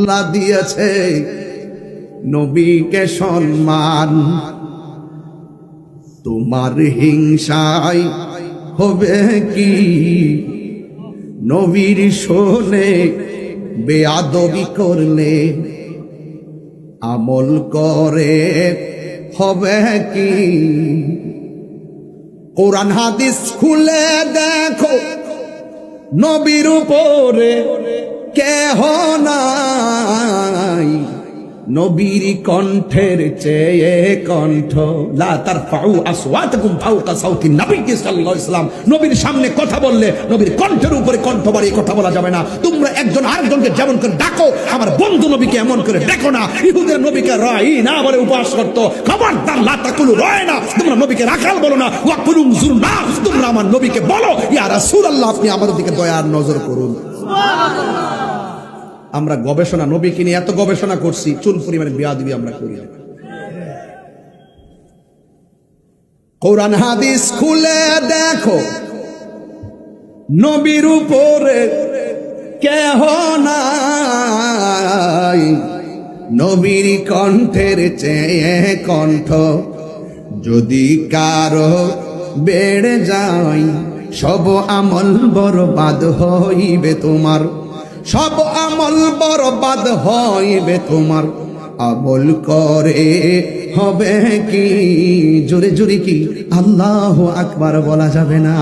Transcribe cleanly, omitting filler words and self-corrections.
আল্লাহ দিয়েছে নবীকে সম্মান, তোমার হিংসায় হবে কি? নবীর শোনে বেয়াদবি করলে আমল করে হবে কি? কোরআন হাদিস খুলে দেখো, নবীর উপরে কেহ নাই, নবীর কণ্ঠের চেয়ে কণ্ঠ। লা তারফাউ আসওয়াতাকুম ফাওকা সাউতি নবী সাল্লাল্লাহু আলাইহি ওয়াসাল্লাম, নবীর সামনে কথা বললে নবীর কণ্ঠের উপরে কণ্ঠ বাড়িয়ে কথা বলা যাবে না। তোমরা একজন আরেকজনকে যেমন করে ডাকো, আমার বন্ধু নবীকে এমন করে ডাকো না। ইহুদের নবীকে রাই না বলে উপহাস করতো, খবরদার লা তাকুলু রায় না, তোমরা নবীকে রাখাল বলো না। ওয়া কুলু যুরনা, তোমরা আমার নবীকে বলো ইয়া রাসূলুল্লাহ, আপনি আমাদের দিকে দয়ার নজর করুন। সুবহানাল্লাহ। আমরা গবেষণা, নবীকে নিয়ে এত গবেষণা করছি, চুল পরিমাণে বেয়াদবি আমরা করি। কোরআন হাদিস খুলে দেখো, নবীর উপরে কেহ নাই, নবীর কণ্ঠের চেয়ে কণ্ঠ। যদি কারো বেড়ে যায়, সব আমল বরবাদ হইবে তোমার, সব আমল বরবাদ হইবে তোমার। আমল করে হবে কি? জোরে জোরে কি আল্লাহু আকবার বলা যাবে না?